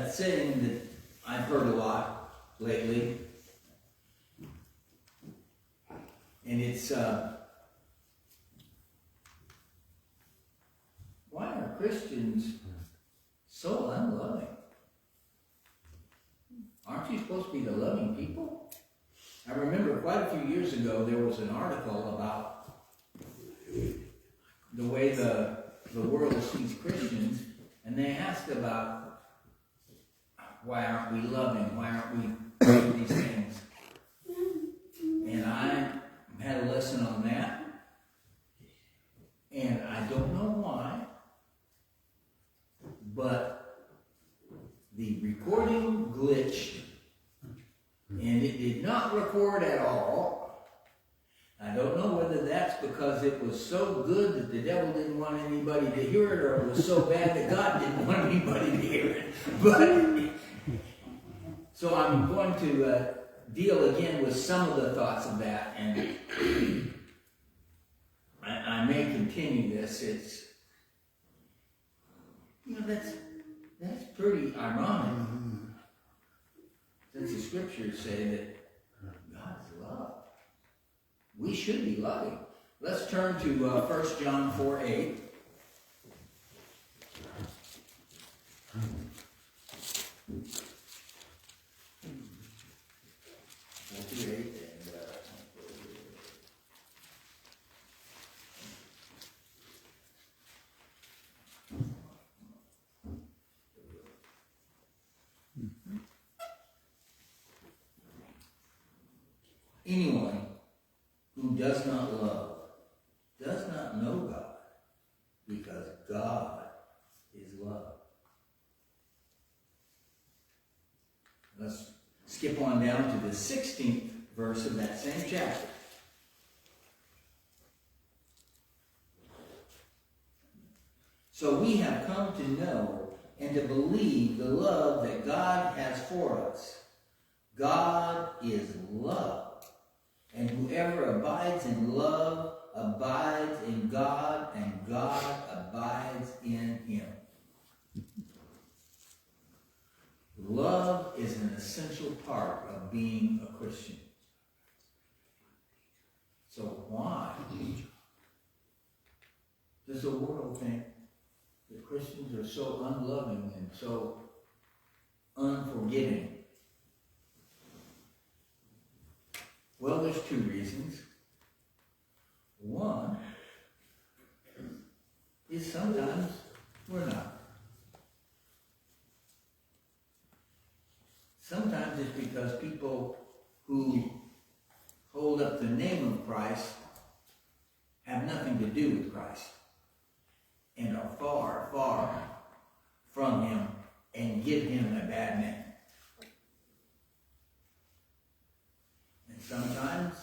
a saying that I've heard a lot lately. And it's, why are Christians so unloving? Aren't you supposed to be the loving people? I remember quite a few years ago there was an article about the way the world sees Christians, and they asked about why aren't we loving, why aren't we doing these things? And I had a lesson on that, and I don't know why, but the recording glitched, and it did not record at all. I don't know whether that's because it was so good that the devil didn't want anybody to hear it, or it was so bad that God didn't want anybody to hear it. But so I'm going to deal again with some of the thoughts of that, and I may continue this. It's, that's pretty ironic, since the scriptures say that God is love. We should be loving. Let's turn to 1 John 4:8. Anyone who does not love does not know God, because God is love. Let's skip on down to the 16th verse of that same chapter. So we have come to know and to believe the love that God has for us. God is love. And whoever abides in love abides in God, and God abides in him. Love is an essential part of being a Christian. So why does the world think that Christians are so unloving and so unforgiving? Well, there's two reasons. One is sometimes we're not. Sometimes it's because people who hold up the name of Christ have nothing to do with Christ and are far, far from him and give him a bad name. Sometimes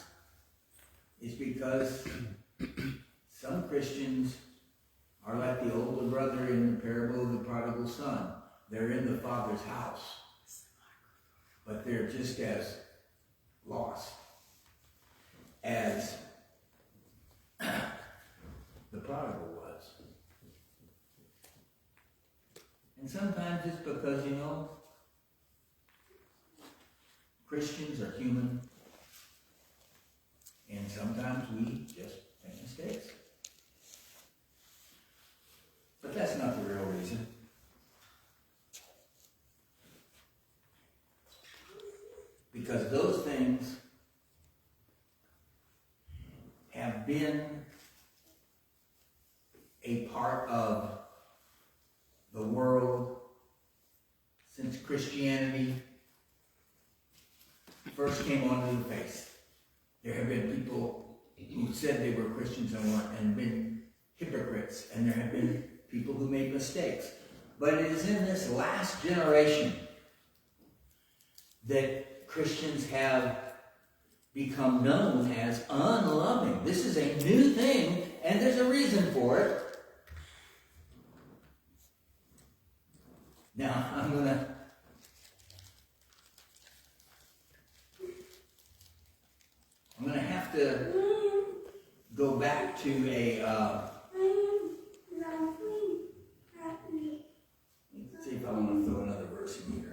it's because some Christians are like the older brother in the parable of the prodigal son. They're in the Father's house, but they're just as lost as the prodigal was. And sometimes it's because, Christians are human. And sometimes we just make mistakes. But that's not the real reason. Because those things have been a part of the world since Christianity first came onto the face. There have been people who said they were Christians and weren't, and been hypocrites, and there have been people who made mistakes. But it is in this last generation that Christians have become known as unloving. This is a new thing, and there's a reason for it. Now, I'm going to have to go back to a, let's see if I want to throw another verse in here.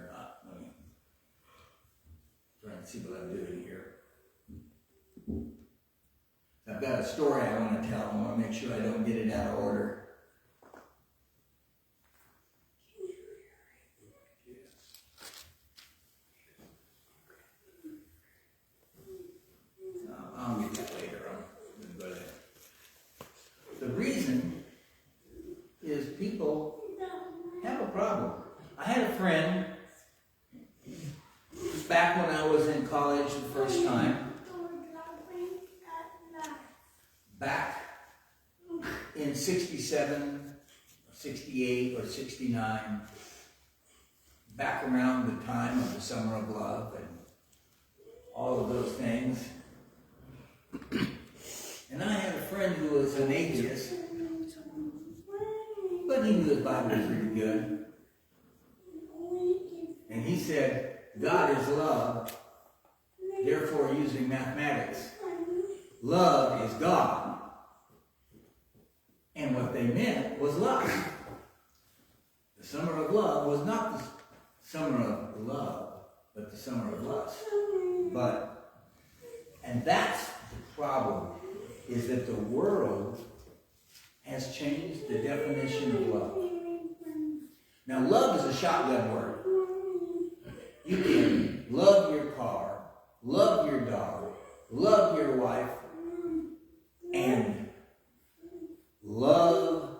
see what I'm doing here. I've got a story I want to tell. I want to make sure I don't get it out of order. I'll get that later on. But the reason is people have a problem. I had a friend back when I was in college the first time, back in 67, 68, or 69, back around the time of the Summer of Love and all of those things. And I had a friend who was an atheist, but he knew the Bible pretty good. And he said, God is love, therefore using mathematics, love is God. And what they meant was love. The Summer of Love was not the Summer of Love, but the Summer of Lust. And that's the problem, is that the world has changed the definition of love. Now, love is a shotgun word. You can love your car, love your dog, love your wife, and love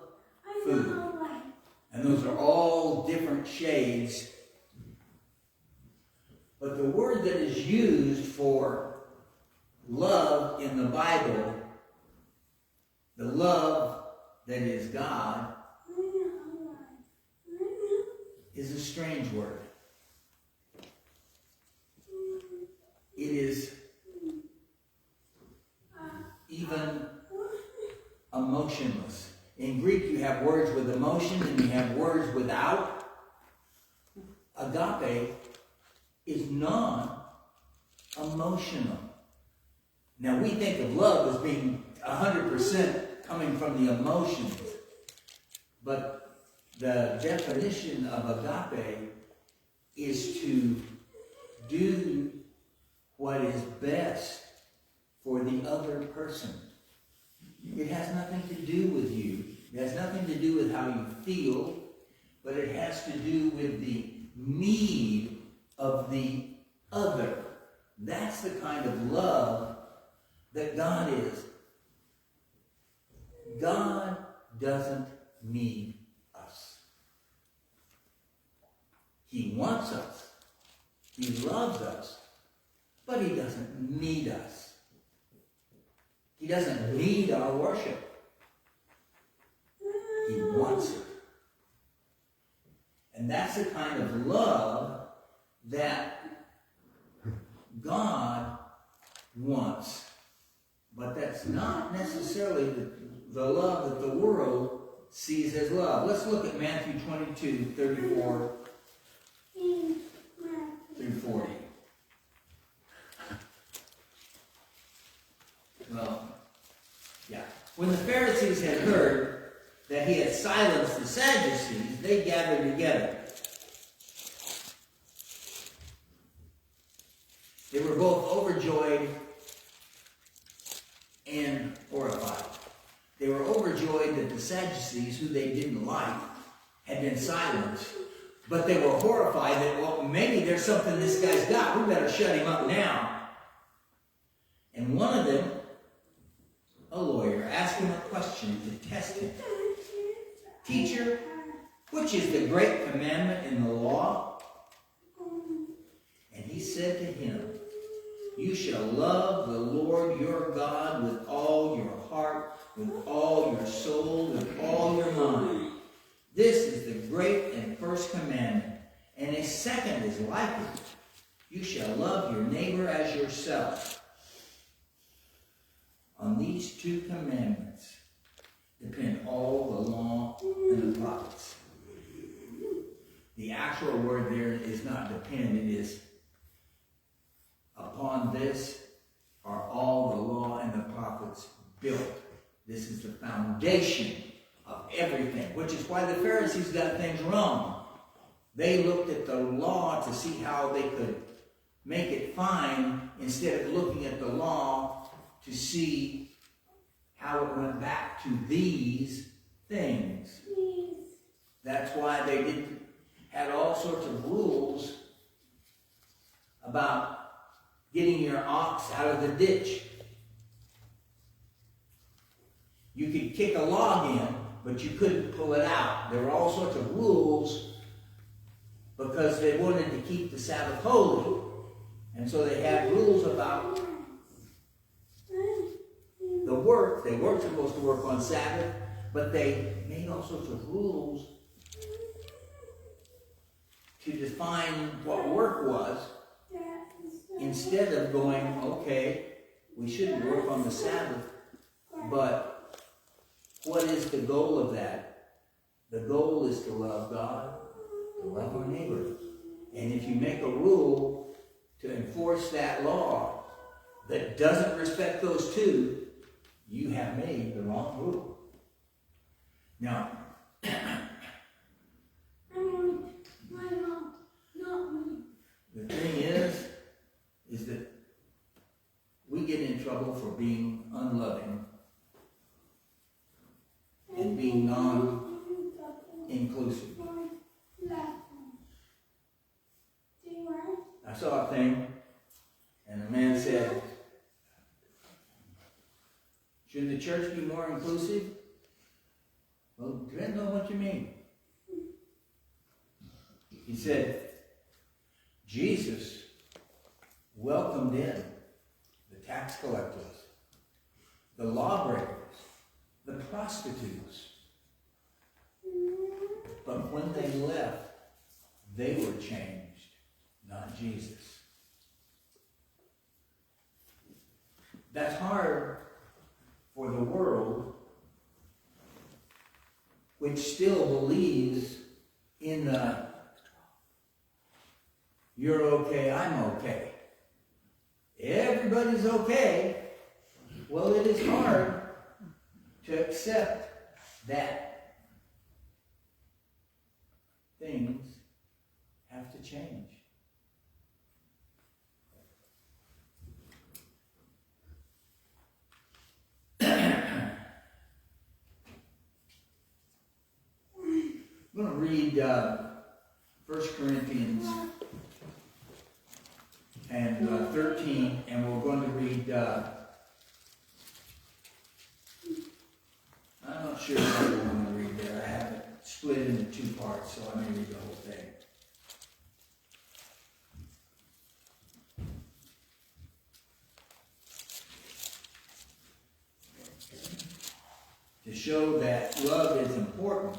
food. And those are all different shades. But the word that is used for love in the Bible, the love that is God, is a strange word. It is even emotionless. In Greek, you have words with emotion and you have words without. Agape is non-emotional. Now, we think of love as being 100% coming from the emotions. But the definition of agape is to do what is best for the other person. It has nothing to do with you. It has nothing to do with how you feel, but it has to do with the need of the other. That's the kind of love that God is. God doesn't need us. He wants us. He loves us. But he doesn't need us. He doesn't need our worship. He wants it. And that's the kind of love that God wants. But that's not necessarily the love that the world sees as love. Let's look at Matthew 22, 34 through 40. Well, yeah. When the Pharisees had heard that he had silenced the Sadducees, they gathered together. They were both overjoyed and horrified. They were overjoyed that the Sadducees, who they didn't like, had been silenced. But they were horrified that, well, maybe there's something this guy's got. We better shut him up now. And one of them, a lawyer, asked him a question to test him. Teacher, which is the great commandment in the law? And he said to him, you shall love the Lord your God with all your heart, with all your soul, with all your mind. This is the great and first commandment. And a second is like it. You shall love your neighbor as yourself. On these two commandments depend all the law and the prophets. The actual word there is not depend, it is upon this are all the law and the prophets built. This is the foundation of everything, which is why the Pharisees got things wrong. They looked at the law to see how they could make it fine instead of looking at the law to see how it went back to these things. That's why they had all sorts of rules about getting your ox out of the ditch. You could kick a log in, but you couldn't pull it out. There were all sorts of rules because they wanted to keep the Sabbath holy. And so they had rules about the work. They weren't supposed to work on Sabbath, but they made all sorts of rules to define what work was, instead of going, okay, we shouldn't work on the Sabbath, but what is the goal of that? The goal is to love God, to love our neighbor. And if you make a rule to enforce that law that doesn't respect those two, you have made the wrong rule. Now, the thing is that we get in trouble for being unloving and being non-inclusive. I saw a thing, and a man said, should the church be more inclusive? Well, it depends on what you mean. He said, Jesus welcomed in the tax collectors, the lawbreakers, the prostitutes. But when they left, they were changed, not Jesus. That's hard for the world, which still believes in the you're okay, I'm okay. Everybody's okay. Well, it is hard to accept that things have to change. I'm going to read 1 Corinthians and 13, and we're going to read, I'm not sure what I'm going to read there. I have it split into two parts, so I may read the whole thing. To show that love is important.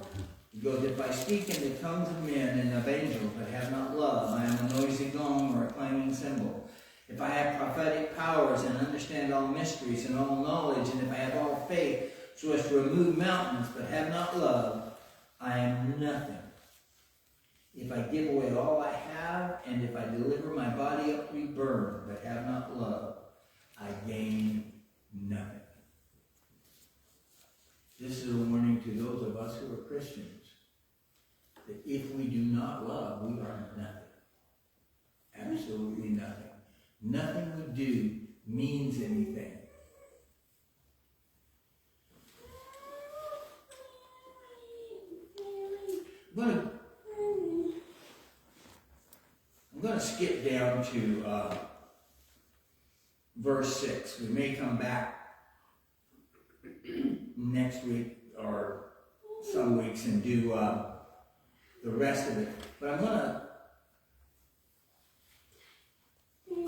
He goes, if I speak in the tongues of men and of angels, but have not love, I am a noisy gong or a clanging cymbal. If I have prophetic powers and understand all mysteries and all knowledge, and if I have all faith so as to remove mountains, but have not love, I am nothing. If I give away all I have, and if I deliver my body up to be burned, but have not love, I gain nothing. This is a warning to those of us who are Christians, that if we do not love, we are nothing. Absolutely nothing. Nothing we do means anything. I'm going to skip down to verse 6. We may come back next week or some weeks and do the rest of it. But I'm going to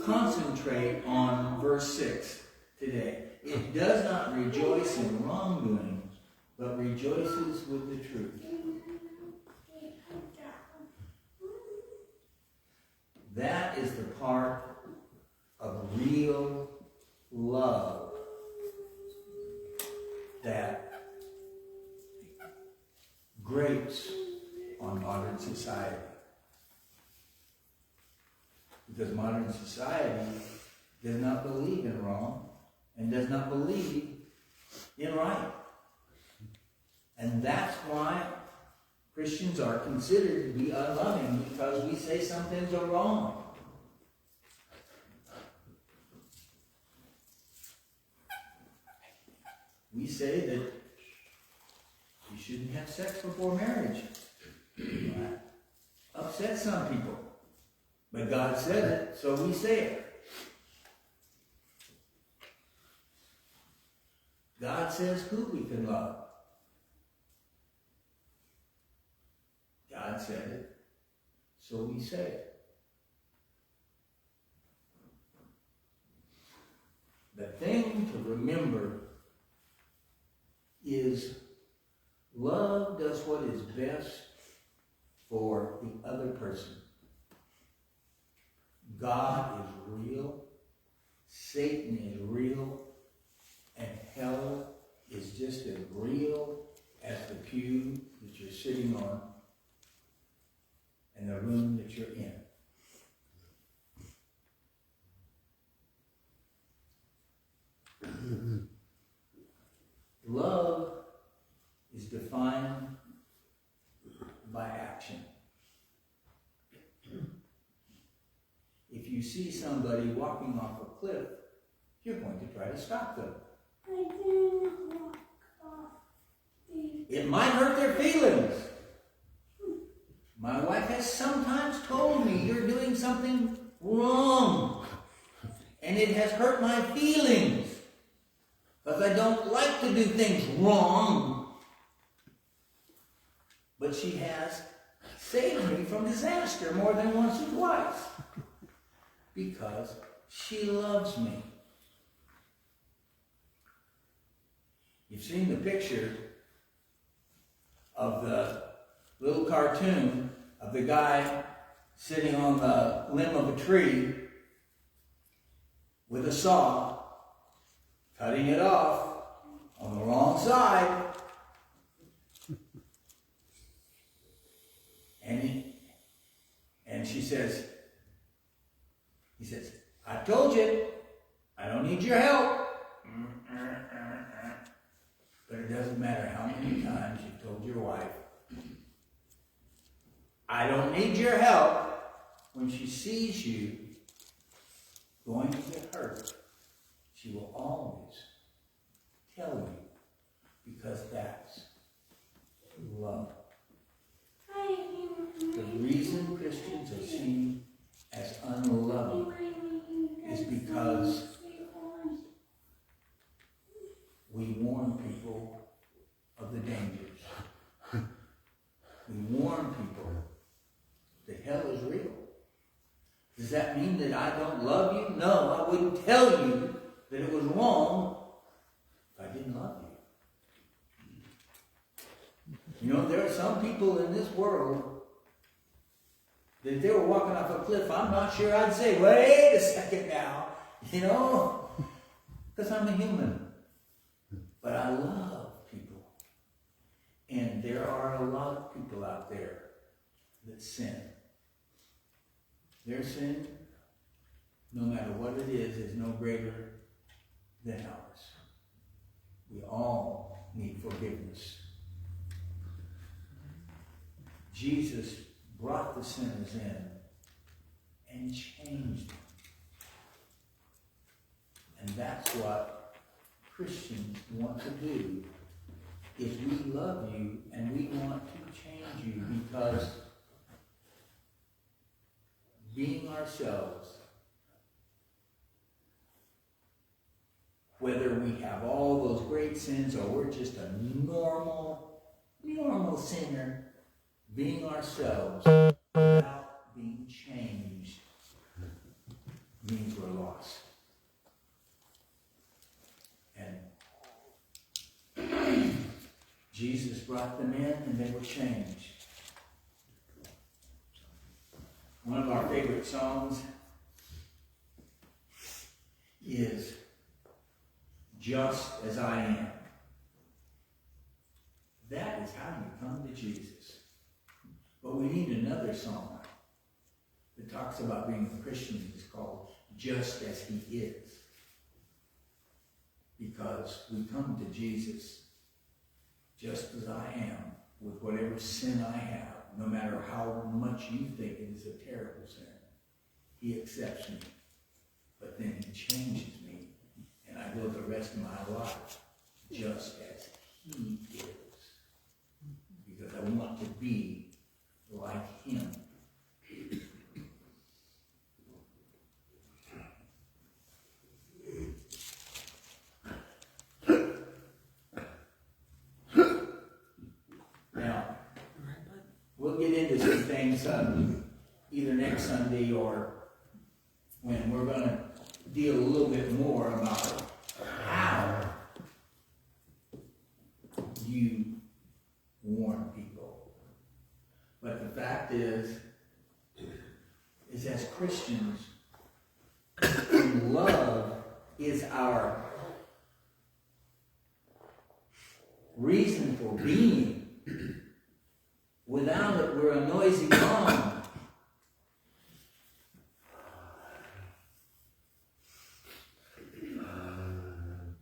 concentrate on verse 6 today. It does not rejoice in wrongdoing, but rejoices with the truth. That is the part of real love that grates on modern society. Because modern society does not believe in wrong and does not believe in right. And that's why Christians are considered to be unloving, because we say some things are wrong. We say that you shouldn't have sex before marriage. That upsets some people. But God said it, so we say it. God says who we can love. God said it, so we say it. The thing to remember is love does what is best for the other person. God is real, Satan is real, and hell is just as real as the pew that you're sitting on and the room that you're in. Love is defined by action. If you see somebody walking off a cliff, you're going to try to stop them. I didn't walk off. It might hurt their feelings. My wife has sometimes told me you're doing something wrong. And it has hurt my feelings. Because I don't like to do things wrong. But she has saved me from disaster more than once or twice. Because she loves me. You've seen the picture of the little cartoon of the guy sitting on the limb of a tree with a saw, cutting it off on the wrong side. And he says, I told you, I don't need your help. But it doesn't matter how many times you've told your wife, I don't need your help. When she sees you going to get hurt, she will always tell you, because that's love. The reason Christians are seen as unloving is because we warn people of the dangers. We warn people that hell is real. Does that mean that I don't love you? No, I wouldn't tell you that it was wrong if I didn't love you. You know, there are some people in this world that if they were walking off a cliff, I'm not sure I'd say, wait a second now, you know, because I'm a human. But I love people. And there are a lot of people out there that sin. Their sin, no matter what it is no greater than ours. We all need forgiveness. Jesus brought the sinners in and changed them. And that's what Christians want to do, is we love you and we want to change you, because being ourselves, whether we have all those great sins or we're just a normal sinner, being ourselves without being changed means we're lost. And Jesus brought them in and they were changed. One of our favorite songs is Just As I Am. That is how you come to Jesus. But we need another song that talks about being a Christian. It's called Just As He Is. Because we come to Jesus just as I am, with whatever sin I have, no matter how much you think it is a terrible sin. He accepts me, but then he changes me, and I go the rest of my life just as he is. Because I want to be like him. Now, we'll get into some things either next Sunday or when we're going to deal a little bit more about how you warn people. But the fact is as Christians, love is our reason for being. Without it, we're a noisy gong.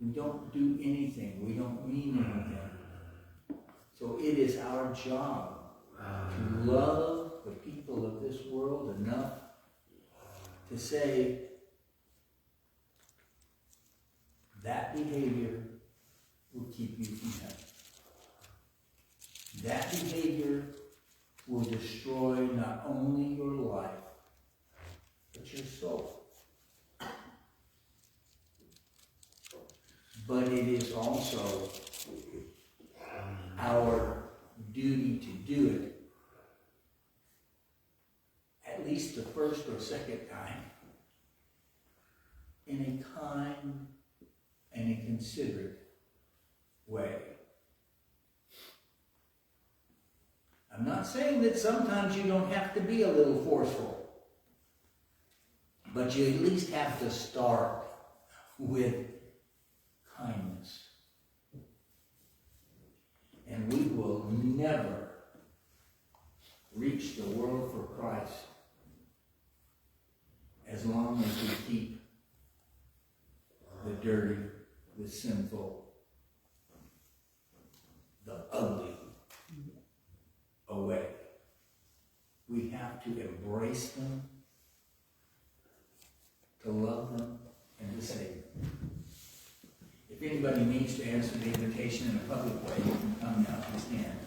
We don't do anything. We don't mean anything. So it is our job to love the people of this world enough to say that behavior will keep you from heaven. That behavior will destroy not only your life, but your soul. But it is also our duty to do it at least the first or second time in a kind and a considerate way. I'm not saying that sometimes you don't have to be a little forceful, but you at least have to start with kindness. And we will never reach the world for Christ as long as we keep the dirty, the sinful, the ugly away. We have to embrace them, to love them, and to save them. If anybody needs to answer the invitation in a public way, you can come now and stand.